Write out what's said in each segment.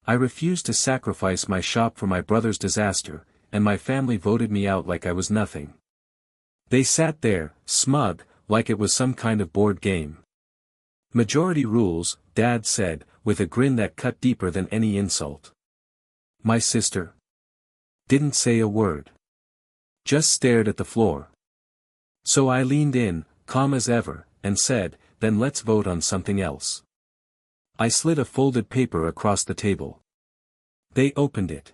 I refused to sacrifice my shop for my brother's disaster, and my family voted me out like I was nothing. They sat there, smug, like it was some kind of board game. Majority rules, Dad said, with a grin that cut deeper than any insult. My sister didn't say a word. Just stared at the floor. So I leaned in, calm as ever, and said, then let's vote on something else. I slid a folded paper across the table. They opened it.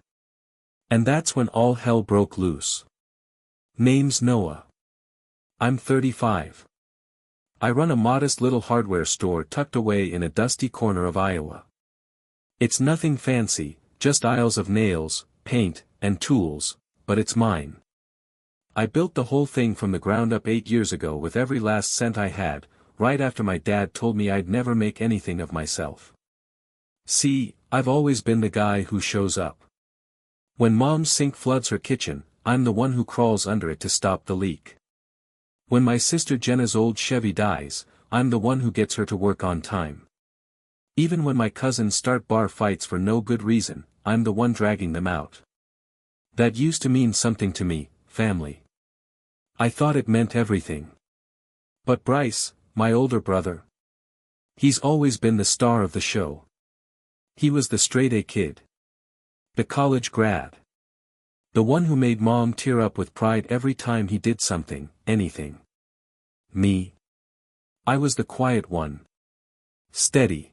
And that's when all hell broke loose. Name's Noah. I'm 35. I run a modest little hardware store tucked away in a dusty corner of Iowa. It's nothing fancy, just aisles of nails, paint, and tools, but it's mine. I built the whole thing from the ground up 8 years ago with every last cent I had, right after my dad told me I'd never make anything of myself. See, I've always been the guy who shows up. When Mom's sink floods her kitchen, I'm the one who crawls under it to stop the leak. When my sister Jenna's old Chevy dies, I'm the one who gets her to work on time. Even when my cousins start bar fights for no good reason, I'm the one dragging them out. That used to mean something to me, family. I thought it meant everything. But Bryce, my older brother, he's always been the star of the show. He was the straight-A kid. The college grad. The one who made Mom tear up with pride every time he did something, anything. Me. I was the quiet one. Steady.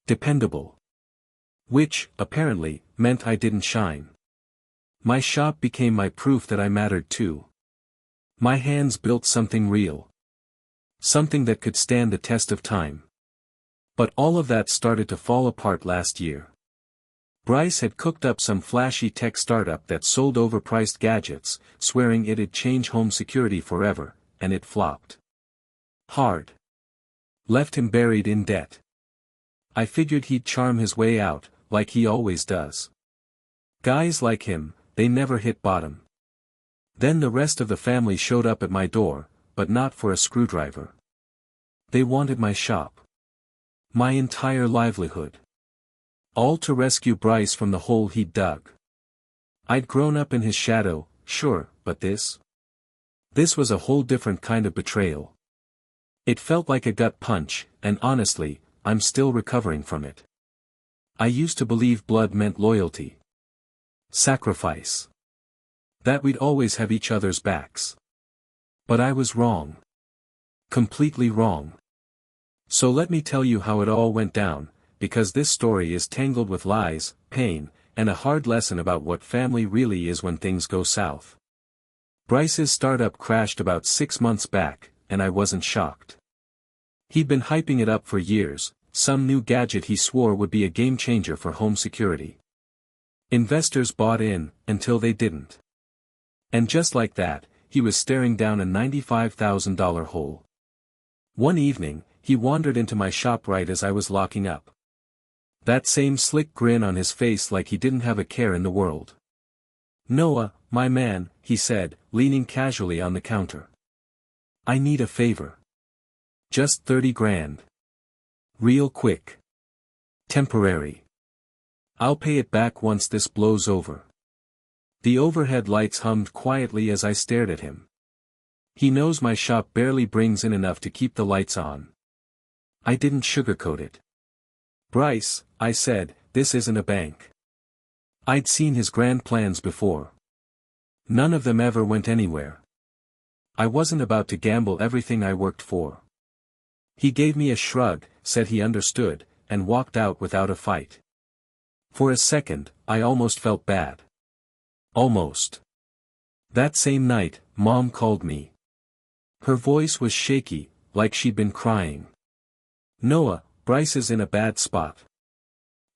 Dependable. Which, apparently, meant I didn't shine. My shop became my proof that I mattered too. My hands built something real. Something that could stand the test of time. But all of that started to fall apart last year. Bryce had cooked up some flashy tech startup that sold overpriced gadgets, swearing it'd change home security forever, and it flopped. Hard. Left him buried in debt. I figured he'd charm his way out, like he always does. Guys like him, they never hit bottom. Then the rest of the family showed up at my door, but not for a screwdriver. They wanted my shop. My entire livelihood. All to rescue Bryce from the hole he'd dug. I'd grown up in his shadow, sure, but this? This was a whole different kind of betrayal. It felt like a gut punch, and honestly, I'm still recovering from it. I used to believe blood meant loyalty. Sacrifice. That we'd always have each other's backs. But I was wrong. Completely wrong. So let me tell you how it all went down, because this story is tangled with lies, pain, and a hard lesson about what family really is when things go south. Bryce's startup crashed about 6 months back, and I wasn't shocked. He'd been hyping it up for years, some new gadget he swore would be a game changer for home security. Investors bought in, until they didn't. And just like that, he was staring down a $95,000 hole. One evening, he wandered into my shop right as I was locking up. That same slick grin on his face like he didn't have a care in the world. "Noah, my man," he said, leaning casually on the counter. "I need a favor. Just 30 grand. Real quick. Temporary. I'll pay it back once this blows over." The overhead lights hummed quietly as I stared at him. He knows my shop barely brings in enough to keep the lights on. I didn't sugarcoat it. "Bryce," I said, "this isn't a bank." I'd seen his grand plans before. None of them ever went anywhere. I wasn't about to gamble everything I worked for. He gave me a shrug, said he understood, and walked out without a fight. For a second, I almost felt bad. Almost. That same night, Mom called me. Her voice was shaky, like she'd been crying. "Noah, Bryce is in a bad spot.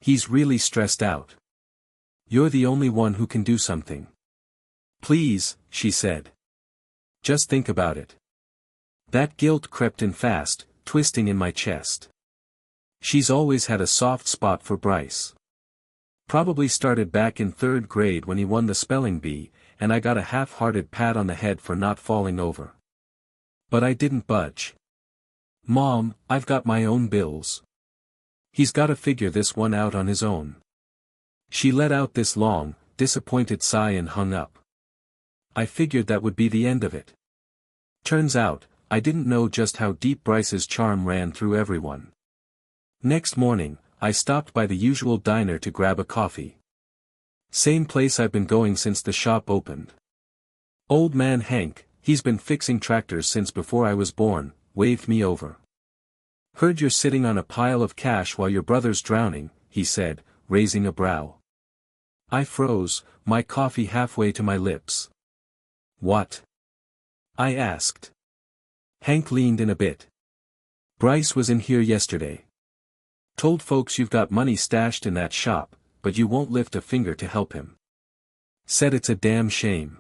He's really stressed out. You're the only one who can do something. Please," she said. "Just think about it." That guilt crept in fast, twisting in my chest. She's always had a soft spot for Bryce. Probably started back in 3rd grade when he won the spelling bee, and I got a half-hearted pat on the head for not falling over. But I didn't budge. "Mom, I've got my own bills. He's gotta figure this one out on his own." She let out this long, disappointed sigh and hung up. I figured that would be the end of it. Turns out, I didn't know just how deep Bryce's charm ran through everyone. Next morning, I stopped by the usual diner to grab a coffee. Same place I've been going since the shop opened. Old man Hank, he's been fixing tractors since before I was born, waved me over. Heard you're sitting on a pile of cash while your brother's drowning, he said, raising a brow. I froze, my coffee halfway to my lips. What? I asked. Hank leaned in a bit. Bryce was in here yesterday. Told folks you've got money stashed in that shop, but you won't lift a finger to help him. Said it's a damn shame.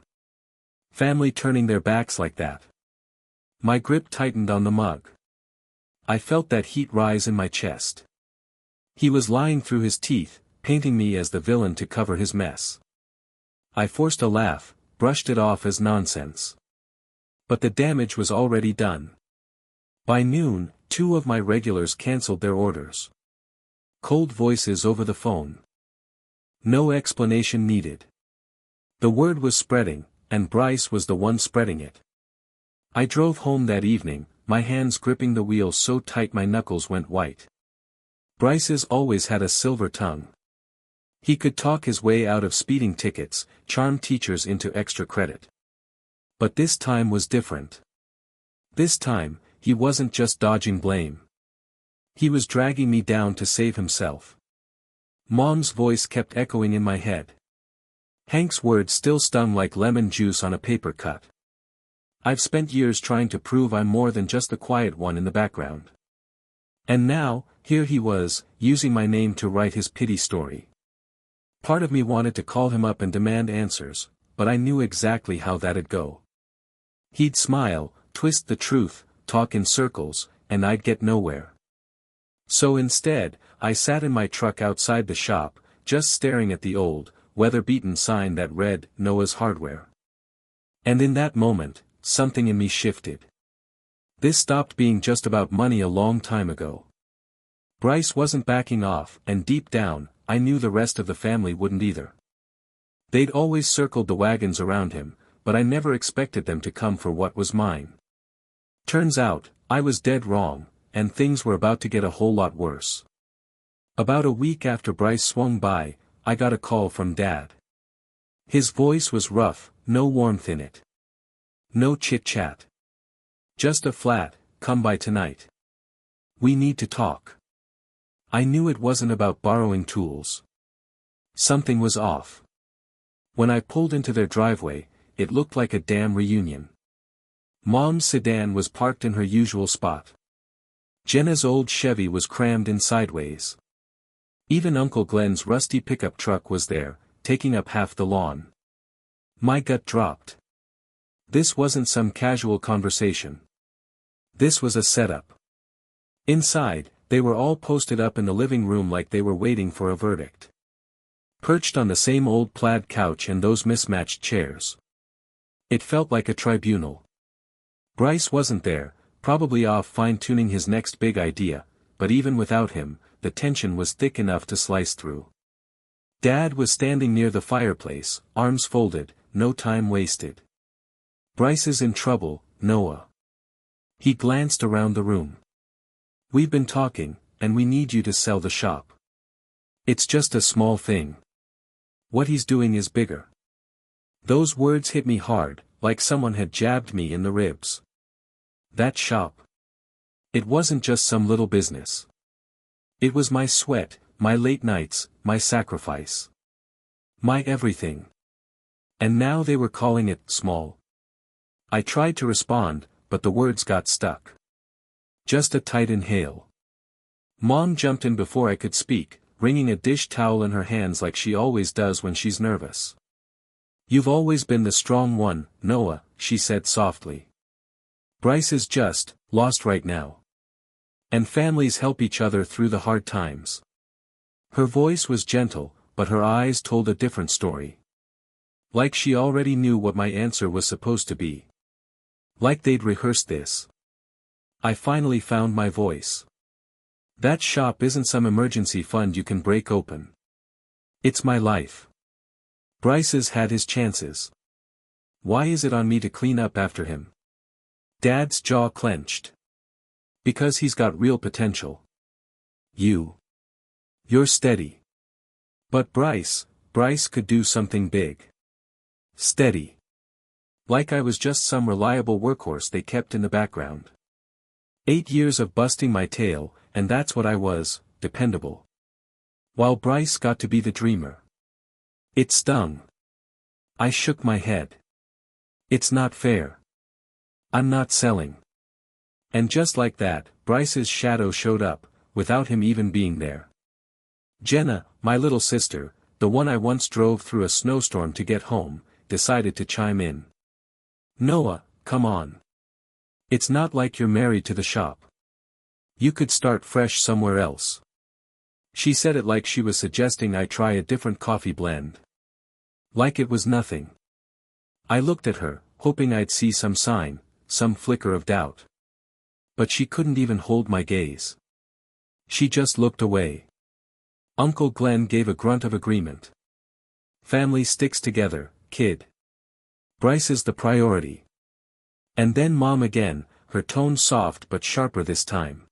Family turning their backs like that. My grip tightened on the mug. I felt that heat rise in my chest. He was lying through his teeth, painting me as the villain to cover his mess. I forced a laugh, brushed it off as nonsense. But the damage was already done. By noon, 2 of my regulars canceled their orders. Cold voices over the phone. No explanation needed. The word was spreading, and Bryce was the one spreading it. I drove home that evening, my hands gripping the wheel so tight my knuckles went white. Bryce's always had a silver tongue. He could talk his way out of speeding tickets, charm teachers into extra credit. But this time was different. This time, he wasn't just dodging blame. He was dragging me down to save himself. Mom's voice kept echoing in my head. Hank's words still stung like lemon juice on a paper cut. I've spent years trying to prove I'm more than just the quiet one in the background. And now, here he was, using my name to write his pity story. Part of me wanted to call him up and demand answers, but I knew exactly how that'd go. He'd smile, twist the truth, talk in circles, and I'd get nowhere. So instead, I sat in my truck outside the shop, just staring at the old, weather-beaten sign that read, Noah's Hardware. And in that moment, something in me shifted. This stopped being just about money a long time ago. Bryce wasn't backing off, and deep down, I knew the rest of the family wouldn't either. They'd always circled the wagons around him, but I never expected them to come for what was mine. Turns out, I was dead wrong, and things were about to get a whole lot worse. About a week after Bryce swung by, I got a call from Dad. His voice was rough, no warmth in it. No chit-chat. Just a flat, come by tonight. We need to talk. I knew it wasn't about borrowing tools. Something was off. When I pulled into their driveway, it looked like a damn reunion. Mom's sedan was parked in her usual spot. Jenna's old Chevy was crammed in sideways. Even Uncle Glenn's rusty pickup truck was there, taking up half the lawn. My gut dropped. This wasn't some casual conversation. This was a setup. Inside, they were all posted up in the living room like they were waiting for a verdict. Perched on the same old plaid couch and those mismatched chairs. It felt like a tribunal. Bryce wasn't there, probably off fine-tuning his next big idea, but even without him, the tension was thick enough to slice through. Dad was standing near the fireplace, arms folded, no time wasted. Bryce is in trouble, Noah. He glanced around the room. We've been talking, and we need you to sell the shop. It's just a small thing. What he's doing is bigger. Those words hit me hard, like someone had jabbed me in the ribs. That shop. It wasn't just some little business. It was my sweat, my late nights, my sacrifice. My everything. And now they were calling it small. I tried to respond, but the words got stuck. Just a tight inhale. Mom jumped in before I could speak, wringing a dish towel in her hands like she always does when she's nervous. You've always been the strong one, Noah, she said softly. Bryce is just, lost right now. And families help each other through the hard times. Her voice was gentle, but her eyes told a different story. Like she already knew what my answer was supposed to be. Like they'd rehearsed this. I finally found my voice. That shop isn't some emergency fund you can break open. It's my life. Bryce's had his chances. Why is it on me to clean up after him? Dad's jaw clenched. Because he's got real potential. You're steady. But Bryce could do something big. Steady. Like I was just some reliable workhorse they kept in the background. 8 years of busting my tail, and that's what I was, dependable. While Bryce got to be the dreamer. It stung. I shook my head. It's not fair. I'm not selling. And just like that, Bryce's shadow showed up, without him even being there. Jenna, my little sister, the one I once drove through a snowstorm to get home, decided to chime in. Noah, come on. It's not like you're married to the shop. You could start fresh somewhere else. She said it like she was suggesting I try a different coffee blend. Like it was nothing. I looked at her, hoping I'd see some sign, some flicker of doubt. But she couldn't even hold my gaze. She just looked away. Uncle Glenn gave a grunt of agreement. Family sticks together, kid. Bryce is the priority. And then Mom again, her tone soft but sharper this time.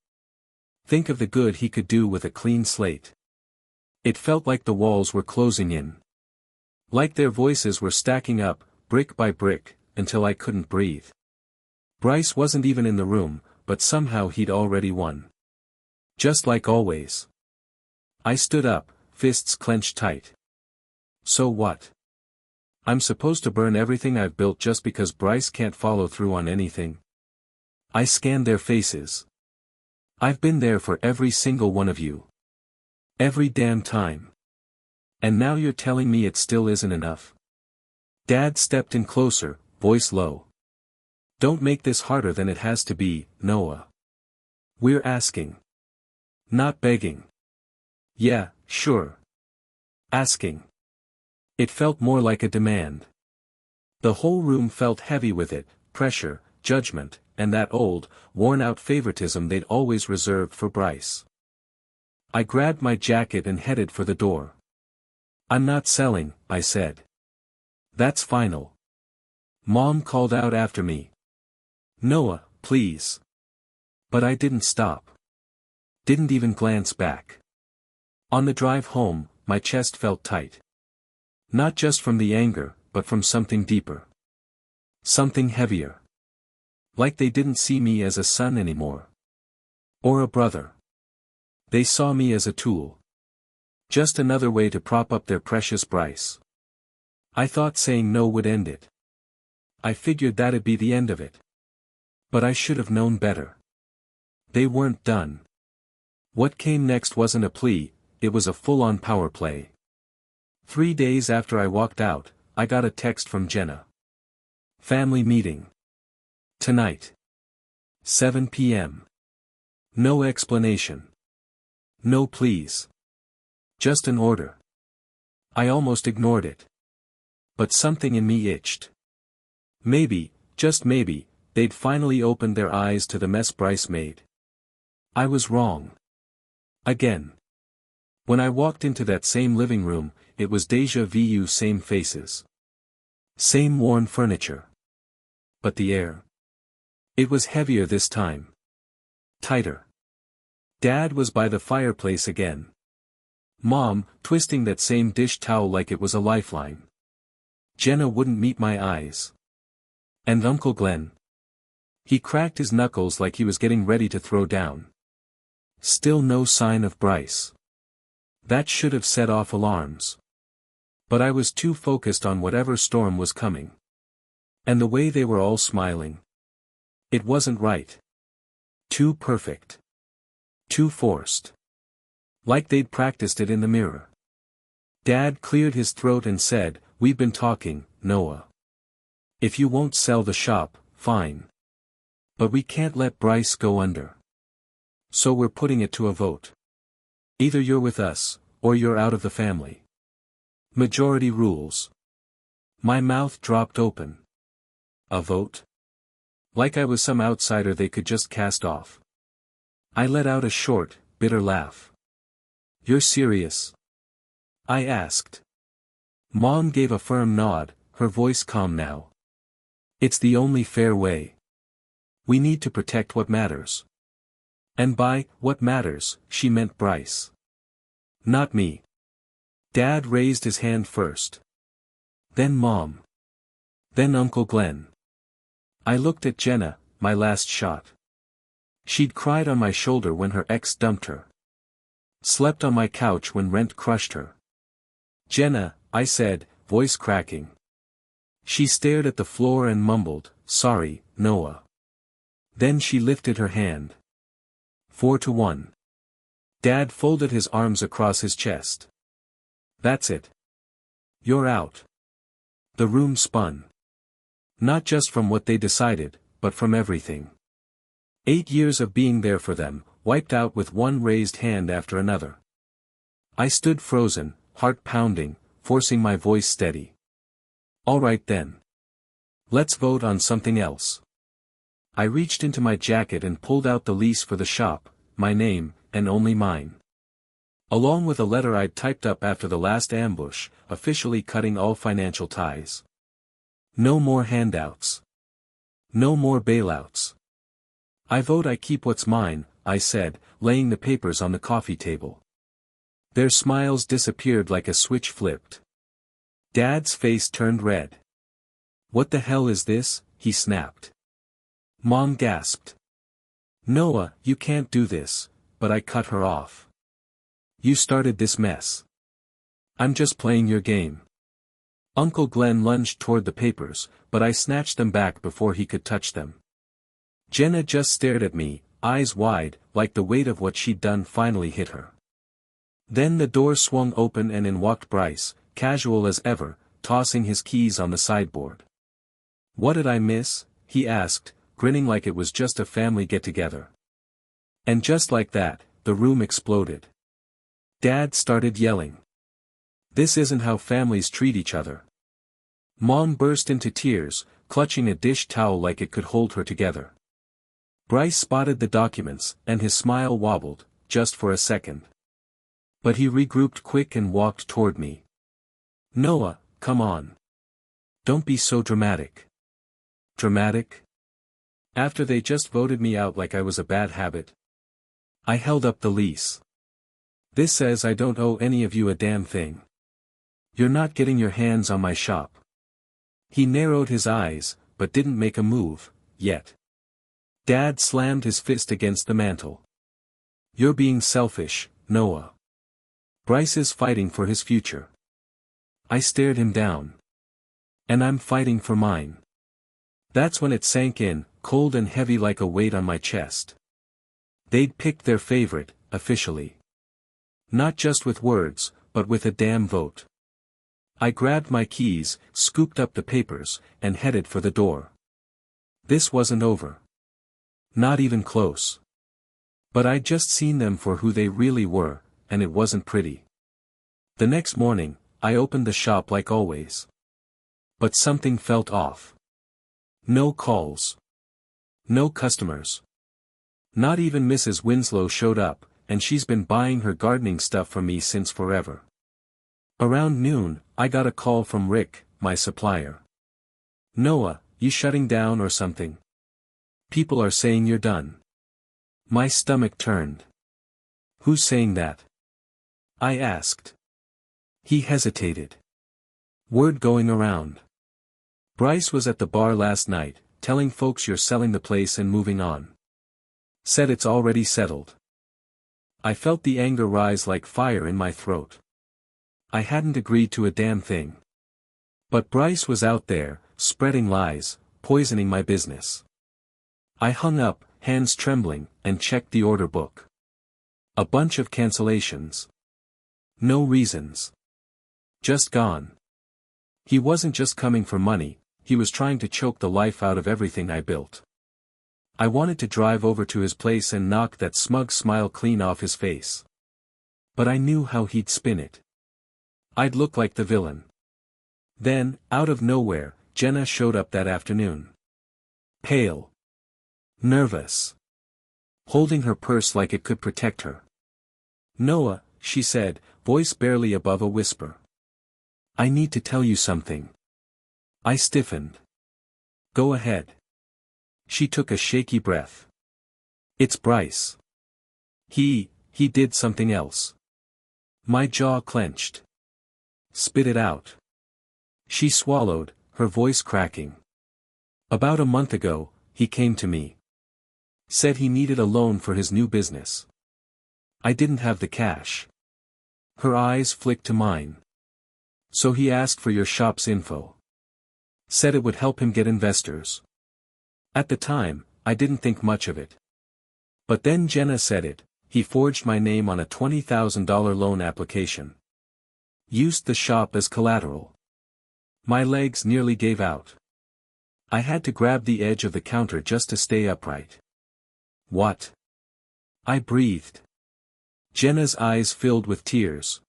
Think of the good he could do with a clean slate. It felt like the walls were closing in. Like their voices were stacking up, brick by brick, until I couldn't breathe. Bryce wasn't even in the room, but somehow he'd already won. Just like always. I stood up, fists clenched tight. So what? I'm supposed to burn everything I've built just because Bryce can't follow through on anything? I scanned their faces. I've been there for every single one of you. Every damn time. And now you're telling me it still isn't enough? Dad stepped in closer, voice low. Don't make this harder than it has to be, Noah. We're asking. Not begging. Yeah, sure. Asking. It felt more like a demand. The whole room felt heavy with it, pressure, judgment, and that old, worn-out favoritism they'd always reserved for Bryce. I grabbed my jacket and headed for the door. I'm not selling, I said. That's final. Mom called out after me. Noah, please. But I didn't stop. Didn't even glance back. On the drive home, my chest felt tight. Not just from the anger, but from something deeper. Something heavier. Like they didn't see me as a son anymore. Or a brother. They saw me as a tool. Just another way to prop up their precious Bryce. I thought saying no would end it. I figured that'd be the end of it. But I should have known better. They weren't done. What came next wasn't a plea, it was a full-on power play. 3 days after I walked out, I got a text from Jenna. Family meeting. Tonight. 7 p.m. No explanation. No please. Just an order. I almost ignored it. But something in me itched. Maybe, just maybe, they'd finally opened their eyes to the mess Bryce made. I was wrong. Again. When I walked into that same living room, it was déjà vu, same faces. Same worn furniture. But the air. It was heavier this time. Tighter. Dad was by the fireplace again. Mom, twisting that same dish towel like it was a lifeline. Jenna wouldn't meet my eyes. And Uncle Glenn. He cracked his knuckles like he was getting ready to throw down. Still no sign of Bryce. That should have set off alarms. But I was too focused on whatever storm was coming. And the way they were all smiling. It wasn't right. Too perfect. Too forced. Like they'd practiced it in the mirror. Dad cleared his throat and said, "We've been talking, Noah. If you won't sell the shop, fine. But we can't let Bryce go under. So we're putting it to a vote. Either you're with us, or you're out of the family. Majority rules." My mouth dropped open. A vote? Like I was some outsider they could just cast off. I let out a short, bitter laugh. You're serious? I asked. Mom gave a firm nod, her voice calm now. It's the only fair way. We need to protect what matters. And by what matters, she meant Bryce. Not me. Dad raised his hand first. Then Mom. Then Uncle Glenn. I looked at Jenna, my last shot. She'd cried on my shoulder when her ex dumped her. Slept on my couch when rent crushed her. Jenna, I said, voice cracking. She stared at the floor and mumbled, sorry, Noah. Then she lifted her hand. 4-1. Dad folded his arms across his chest. That's it. You're out. The room spun. Not just from what they decided, but from everything. 8 years of being there for them, wiped out with one raised hand after another. I stood frozen, heart pounding, forcing my voice steady. All right then. Let's vote on something else. I reached into my jacket and pulled out the lease for the shop, my name, and only mine. Along with a letter I'd typed up after the last ambush, officially cutting all financial ties. No more handouts. No more bailouts. I vote I keep what's mine, I said, laying the papers on the coffee table. Their smiles disappeared like a switch flipped. Dad's face turned red. What the hell is this? He snapped. Mom gasped. Noah, you can't do this, but I cut her off. You started this mess. I'm just playing your game. Uncle Glenn lunged toward the papers, but I snatched them back before he could touch them. Jenna just stared at me, eyes wide, like the weight of what she'd done finally hit her. Then the door swung open and in walked Bryce, casual as ever, tossing his keys on the sideboard. What did I miss? He asked, grinning like it was just a family get-together. And just like that, the room exploded. Dad started yelling. This isn't how families treat each other. Mom burst into tears, clutching a dish towel like it could hold her together. Bryce spotted the documents, and his smile wobbled, just for a second. But he regrouped quick and walked toward me. Noah, come on. Don't be so dramatic. Dramatic? After they just voted me out like I was a bad habit. I held up the lease. This says I don't owe any of you a damn thing. You're not getting your hands on my shop. He narrowed his eyes, but didn't make a move, yet. Dad slammed his fist against the mantel. You're being selfish, Noah. Bryce is fighting for his future. I stared him down. And I'm fighting for mine. That's when it sank in, cold and heavy like a weight on my chest. They'd picked their favorite, officially. Not just with words, but with a damn vote. I grabbed my keys, scooped up the papers, and headed for the door. This wasn't over. Not even close. But I'd just seen them for who they really were, and it wasn't pretty. The next morning, I opened the shop like always. But something felt off. No calls. No customers. Not even Mrs. Winslow showed up, and she's been buying her gardening stuff from me since forever. Around noon, I got a call from Rick, my supplier. Noah, you shutting down or something? People are saying you're done. My stomach turned. Who's saying that? I asked. He hesitated. Word going around. Bryce was at the bar last night, telling folks you're selling the place and moving on. Said it's already settled. I felt the anger rise like fire in my throat. I hadn't agreed to a damn thing. But Bryce was out there, spreading lies, poisoning my business. I hung up, hands trembling, and checked the order book. A bunch of cancellations. No reasons. Just gone. He wasn't just coming for money, he was trying to choke the life out of everything I built. I wanted to drive over to his place and knock that smug smile clean off his face. But I knew how he'd spin it. I'd look like the villain. Then, out of nowhere, Jenna showed up that afternoon. Pale. Nervous. Holding her purse like it could protect her. Noah, she said, voice barely above a whisper. "I need to tell you something." I stiffened. "Go ahead." She took a shaky breath. "It's Bryce. He did something else." My jaw clenched. "Spit it out." She swallowed, her voice cracking. "About a month ago, he came to me. Said he needed a loan for his new business. I didn't have the cash." Her eyes flicked to mine. "So he asked for your shop's info. Said it would help him get investors." At the time, I didn't think much of it. But then Jenna said it. He forged my name on a $20,000 loan application. Used the shop as collateral. My legs nearly gave out. I had to grab the edge of the counter just to stay upright. "What?" I breathed. Jenna's eyes filled with tears.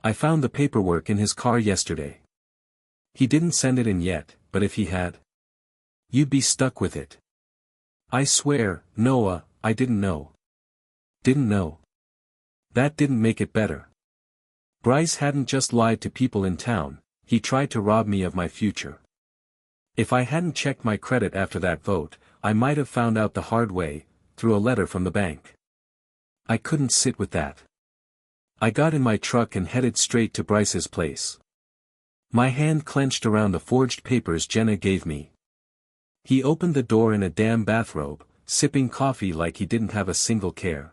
"I found the paperwork in his car yesterday. He didn't send it in yet, but if he had, you'd be stuck with it." I swear, Noah, I didn't know. Didn't know. That didn't make it better. Bryce hadn't just lied to people in town, he tried to rob me of my future. If I hadn't checked my credit after that vote, I might have found out the hard way, through a letter from the bank. I couldn't sit with that. I got in my truck and headed straight to Bryce's place. My hand clenched around the forged papers Jenna gave me. He opened the door in a damn bathrobe, sipping coffee like he didn't have a single care.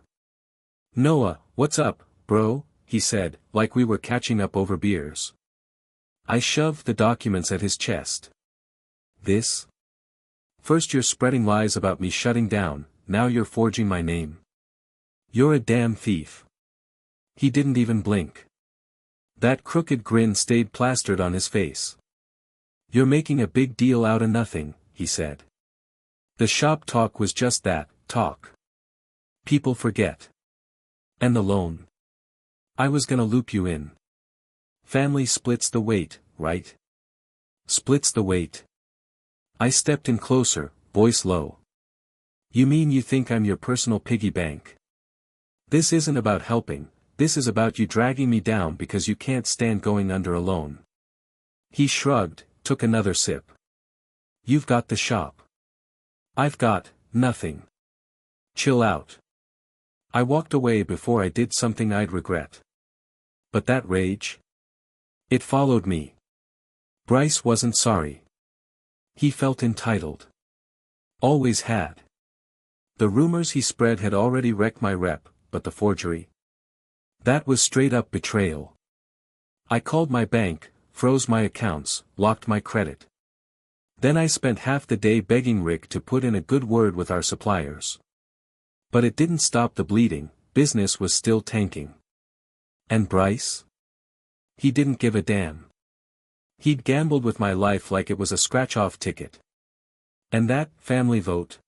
"Noah, what's up, bro?" he said, like we were catching up over beers. I shoved the documents at his chest. "This? First you're spreading lies about me shutting down, now you're forging my name. You're a damn thief." He didn't even blink. That crooked grin stayed plastered on his face. "You're making a big deal out of nothing," he said. "The shop talk was just that, talk. People forget. And the loan. I was gonna loop you in. Family splits the weight, right? Splits the weight." I stepped in closer, voice low. "You mean you think I'm your personal piggy bank? This isn't about helping, this is about you dragging me down because you can't stand going under alone." He shrugged, took another sip. "You've got the shop. I've got nothing. Chill out." I walked away before I did something I'd regret. But that rage? It followed me. Bryce wasn't sorry. He felt entitled. Always had. The rumors he spread had already wrecked my rep, but the forgery? That was straight up betrayal. I called my bank, froze my accounts, locked my credit. Then I spent half the day begging Rick to put in a good word with our suppliers. But it didn't stop the bleeding, business was still tanking. And Bryce? He didn't give a damn. He'd gambled with my life like it was a scratch-off ticket. And that family vote?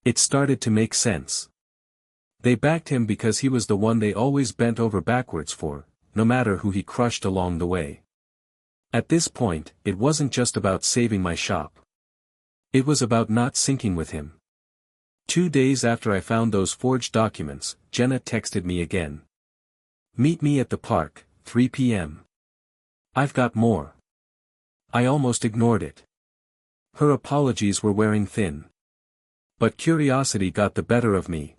It started to make sense. They backed him because he was the one they always bent over backwards for, no matter who he crushed along the way. At this point, it wasn't just about saving my shop. It was about not sinking with him. 2 days after I found those forged documents, Jenna texted me again. "Meet me at the park, 3 p.m. I've got more." I almost ignored it. Her apologies were wearing thin. But curiosity got the better of me.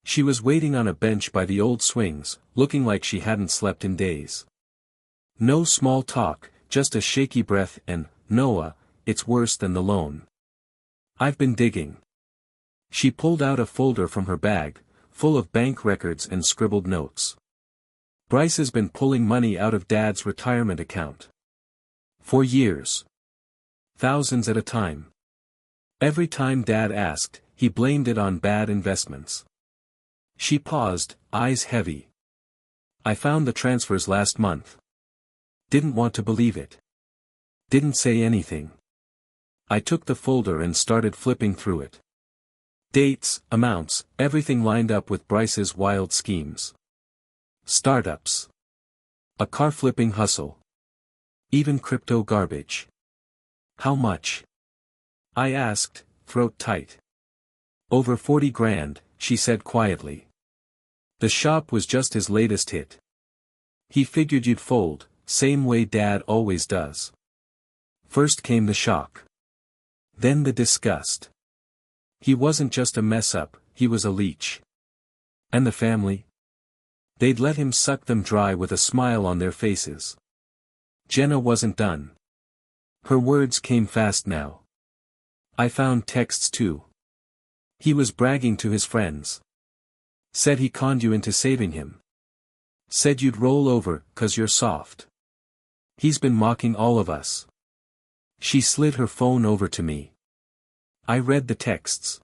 She was waiting on a bench by the old swings, looking like she hadn't slept in days. No small talk, just a shaky breath and, "Noah, it's worse than the loan. I've been digging." She pulled out a folder from her bag, full of bank records and scribbled notes. "Bryce has been pulling money out of Dad's retirement account. For years. Thousands at a time. Every time Dad asked, he blamed it on bad investments." She paused, eyes heavy. "I found the transfers last month. Didn't want to believe it. Didn't say anything." I took the folder and started flipping through it. Dates, amounts, everything lined up with Bryce's wild schemes. Startups. A car flipping hustle. Even crypto garbage. "How much?" I asked, throat tight. "Over 40 grand, she said quietly. The shop was just his latest hit. He figured you'd fold, same way Dad always does. First came the shock. Then the disgust. He wasn't just a mess-up, he was a leech. And the family? They'd let him suck them dry with a smile on their faces. Jenna wasn't done. Her words came fast now. I found texts too. He was bragging to his friends. Said he conned you into saving him. Said you'd roll over, 'cause you're soft. He's been mocking all of us. She slid her phone over to me. I read the texts.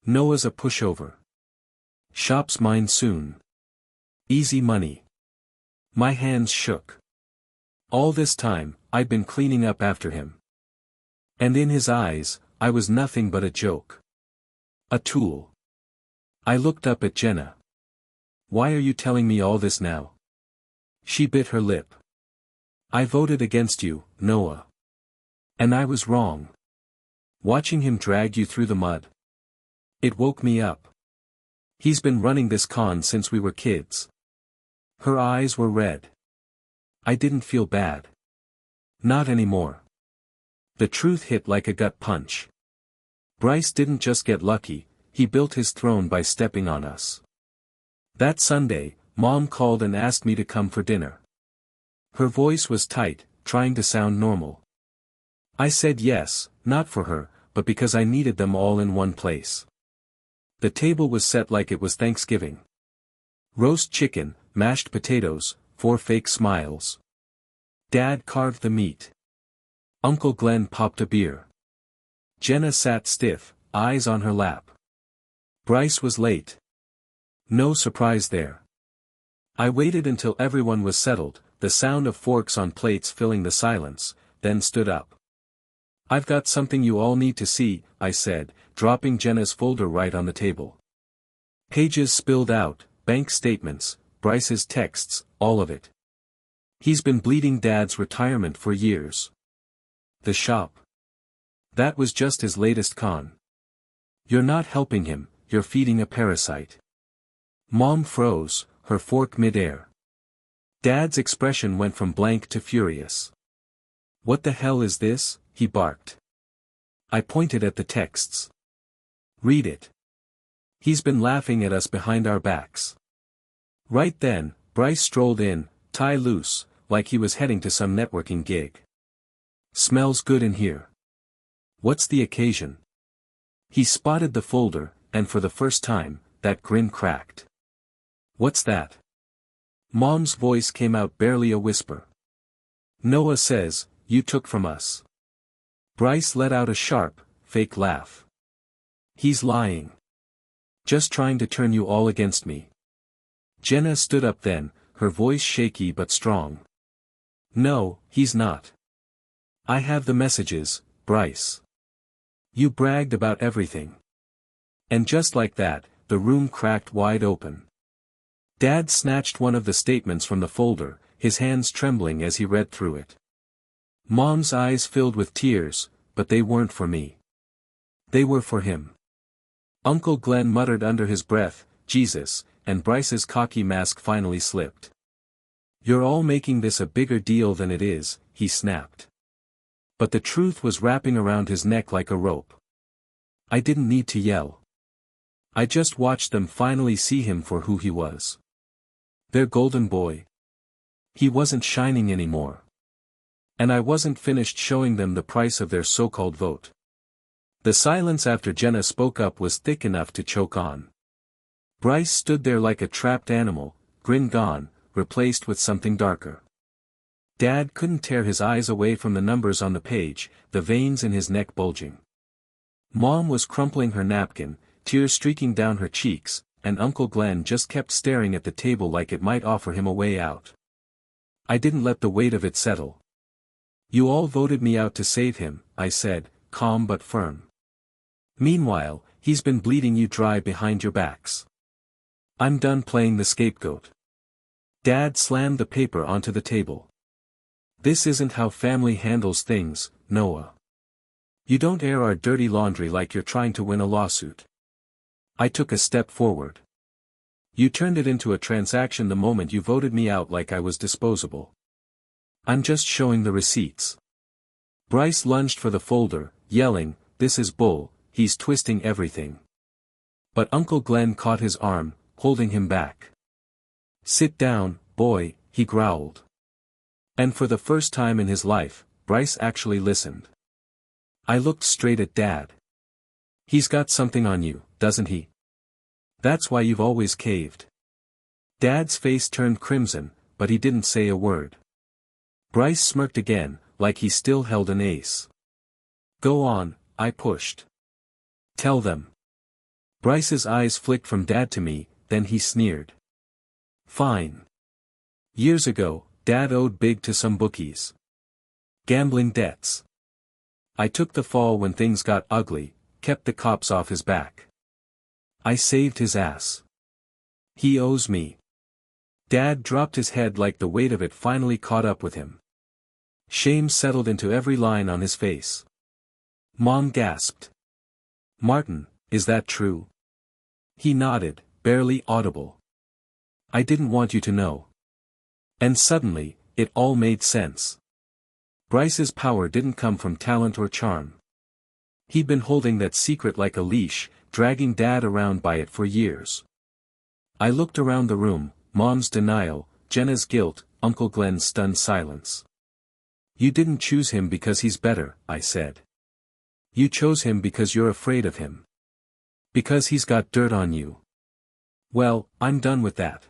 Noah's a pushover. Shop's mine soon. Easy money. My hands shook. All this time, I'd been cleaning up after him. And in his eyes, I was nothing but a joke. A tool. I looked up at Jenna. Why are you telling me all this now? She bit her lip. I voted against you, Noah. And I was wrong. Watching him drag you through the mud. It woke me up. He's been running this con since we were kids. Her eyes were red. I didn't feel bad. Not anymore. The truth hit like a gut punch. Bryce didn't just get lucky, he built his throne by stepping on us. That Sunday, Mom called and asked me to come for dinner. Her voice was tight, trying to sound normal. I said yes, not for her, but because I needed them all in one place. The table was set like it was Thanksgiving. Roast chicken, mashed potatoes, 4 fake smiles. Dad carved the meat. Uncle Glenn popped a beer. Jenna sat stiff, eyes on her lap. Bryce was late. No surprise there. I waited until everyone was settled, the sound of forks on plates filling the silence, then stood up. I've got something you all need to see, I said, dropping Jenna's folder right on the table. Pages spilled out, bank statements, Bryce's texts, all of it. He's been bleeding Dad's retirement for years. The shop. That was just his latest con. You're not helping him, you're feeding a parasite. Mom froze, her fork mid-air. Dad's expression went from blank to furious. What the hell is this? He barked. I pointed at the texts. Read it. He's been laughing at us behind our backs. Right then, Bryce strolled in, tie loose, like he was heading to some networking gig. Smells good in here. What's the occasion? He spotted the folder, and for the first time, that grin cracked. What's that? Mom's voice came out barely a whisper. Noah says, you took from us. Bryce let out a sharp, fake laugh. He's lying. Just trying to turn you all against me. Jenna stood up then, her voice shaky but strong. No, he's not. I have the messages, Bryce. You bragged about everything. And just like that, the room cracked wide open. Dad snatched one of the statements from the folder, his hands trembling as he read through it. Mom's eyes filled with tears, but they weren't for me. They were for him. Uncle Glenn muttered under his breath, Jesus, and Bryce's cocky mask finally slipped. You're all making this a bigger deal than it is, he snapped. But the truth was wrapping around his neck like a rope. I didn't need to yell. I just watched them finally see him for who he was. Their golden boy. He wasn't shining anymore. And I wasn't finished showing them the price of their so-called vote. The silence after Jenna spoke up was thick enough to choke on. Bryce stood there like a trapped animal, grin gone, replaced with something darker. Dad couldn't tear his eyes away from the numbers on the page, the veins in his neck bulging. Mom was crumpling her napkin, tears streaking down her cheeks, and Uncle Glenn just kept staring at the table like it might offer him a way out. I didn't let the weight of it settle. You all voted me out to save him, I said, calm but firm. Meanwhile, he's been bleeding you dry behind your backs. I'm done playing the scapegoat. Dad slammed the paper onto the table. This isn't how family handles things, Noah. You don't air our dirty laundry like you're trying to win a lawsuit. I took a step forward. You turned it into a transaction the moment you voted me out like I was disposable. I'm just showing the receipts. Bryce lunged for the folder, yelling, "This is bull, he's twisting everything." But Uncle Glenn caught his arm, holding him back. "Sit down, boy," he growled. And for the first time in his life, Bryce actually listened. I looked straight at Dad. "He's got something on you, doesn't he? That's why you've always caved." Dad's face turned crimson, but he didn't say a word. Bryce smirked again, like he still held an ace. "Go on," I pushed. "Tell them." Bryce's eyes flicked from Dad to me, then he sneered. "Fine. Years ago, Dad owed big to some bookies. Gambling debts. I took the fall when things got ugly, kept the cops off his back. I saved his ass. He owes me." Dad dropped his head like the weight of it finally caught up with him. Shame settled into every line on his face. Mom gasped. "Martin, is that true?" He nodded, barely audible. "I didn't want you to know." And suddenly, it all made sense. Bryce's power didn't come from talent or charm. He'd been holding that secret like a leash, dragging Dad around by it for years. I looked around the room, Mom's denial, Jenna's guilt, Uncle Glenn's stunned silence. "You didn't choose him because he's better," I said. "You chose him because you're afraid of him. Because he's got dirt on you. Well, I'm done with that."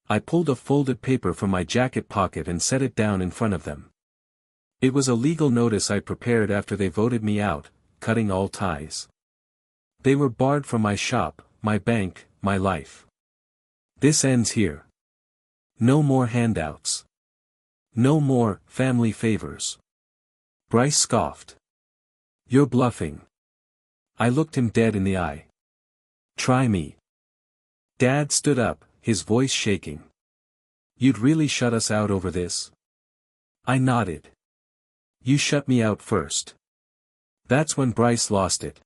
I pulled a folded paper from my jacket pocket and set it down in front of them. It was a legal notice I prepared after they voted me out, cutting all ties. They were barred from my shop, my bank, my life. This ends here. No more handouts. No more family favors. Bryce scoffed. "You're bluffing." I looked him dead in the eye. "Try me." Dad stood up, his voice shaking. "You'd really shut us out over this?" I nodded. "You shut me out first." That's when Bryce lost it.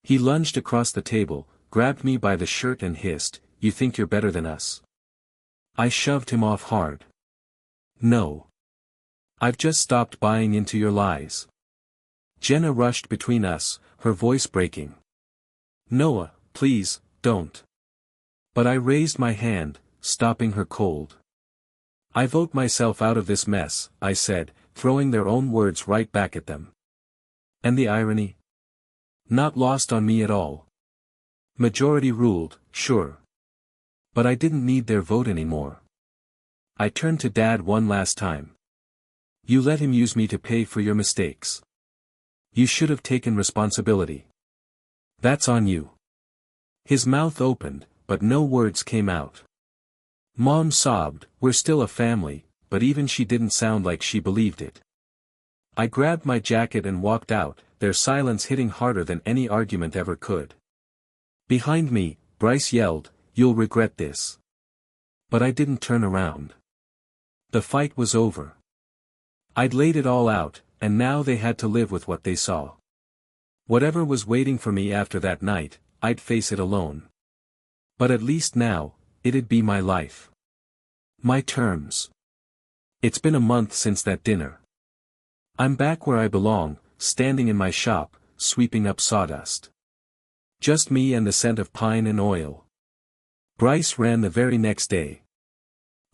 He lunged across the table, grabbed me by the shirt and hissed, "You think you're better than us?" I shoved him off hard. "No. I've just stopped buying into your lies." Jenna rushed between us, her voice breaking. "Noah, please, don't." But I raised my hand, stopping her cold. "I vote myself out of this mess," I said, throwing their own words right back at them. And the irony? Not lost on me at all. Majority ruled, sure. But I didn't need their vote anymore. I turned to Dad one last time. "You let him use me to pay for your mistakes. You should have taken responsibility. That's on you." His mouth opened, but no words came out. Mom sobbed, "We're still a family," but even she didn't sound like she believed it. I grabbed my jacket and walked out, their silence hitting harder than any argument ever could. Behind me, Bryce yelled, "You'll regret this." But I didn't turn around. The fight was over. I'd laid it all out, and now they had to live with what they saw. Whatever was waiting for me after that night, I'd face it alone. But at least now, it'd be my life. My terms. It's been a month since that dinner. I'm back where I belong, standing in my shop, sweeping up sawdust. Just me and the scent of pine and oil. Bryce ran the very next day.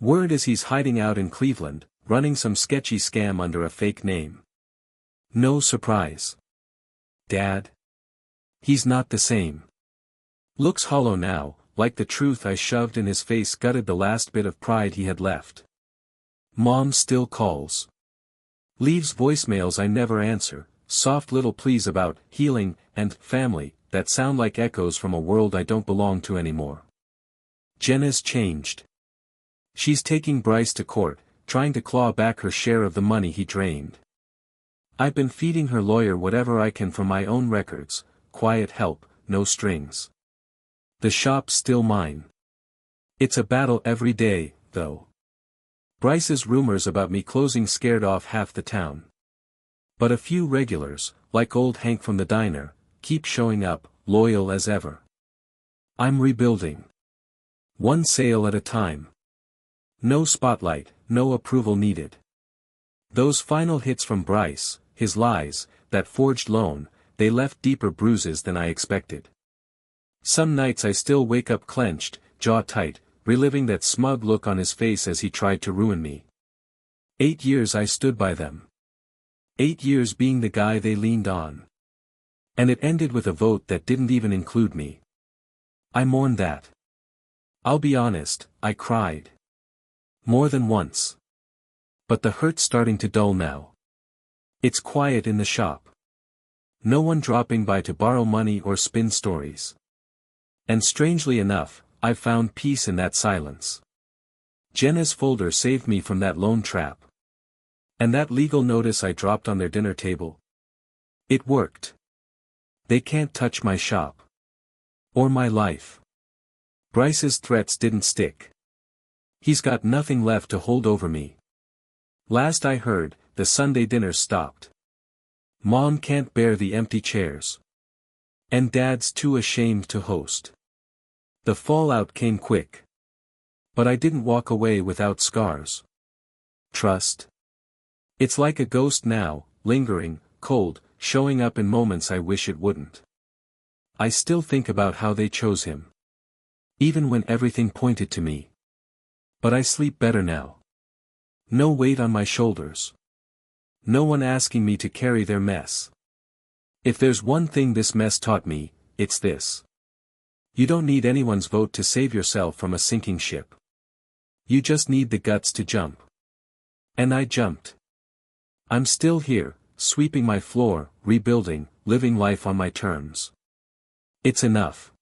Word is he's hiding out in Cleveland, running some sketchy scam under a fake name. No surprise. Dad? He's not the same. Looks hollow now, like the truth I shoved in his face gutted the last bit of pride he had left. Mom still calls. Leaves voicemails I never answer, soft little pleas about healing and family that sound like echoes from a world I don't belong to anymore. Jenna's changed. She's taking Bryce to court, trying to claw back her share of the money he drained. I've been feeding her lawyer whatever I can from my own records, quiet help, no strings. The shop's still mine. It's a battle every day, though. Bryce's rumors about me closing scared off half the town. But a few regulars, like old Hank from the diner, keep showing up, loyal as ever. I'm rebuilding. One sale at a time. No spotlight, no approval needed. Those final hits from Bryce, his lies, that forged loan, they left deeper bruises than I expected. Some nights I still wake up clenched, jaw tight, reliving that smug look on his face as he tried to ruin me. 8 years I stood by them. 8 years being the guy they leaned on. And it ended with a vote that didn't even include me. I mourned that. I'll be honest, I cried. More than once. But the hurt's starting to dull now. It's quiet in the shop. No one dropping by to borrow money or spin stories. And strangely enough, I've found peace in that silence. Jenna's folder saved me from that loan trap. And that legal notice I dropped on their dinner table. It worked. They can't touch my shop. Or my life. Bryce's threats didn't stick. He's got nothing left to hold over me. Last I heard, the Sunday dinner stopped. Mom can't bear the empty chairs. And Dad's too ashamed to host. The fallout came quick. But I didn't walk away without scars. Trust. It's like a ghost now, lingering, cold, showing up in moments I wish it wouldn't. I still think about how they chose him. Even when everything pointed to me. But I sleep better now. No weight on my shoulders. No one asking me to carry their mess. If there's one thing this mess taught me, it's this. You don't need anyone's vote to save yourself from a sinking ship. You just need the guts to jump. And I jumped. I'm still here, sweeping my floor, rebuilding, living life on my terms. It's enough.